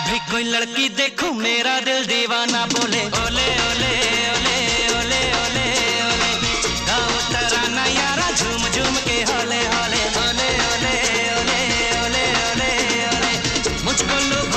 भी कोई लड़की देखूं मेरा दिल दीवाना बोले ओले ओले ओले ओले ओले ओले। गाओ तराना यारा झूम झूम के होले होले ओले ओले ओले ओले ओले ओले। मुझको लोग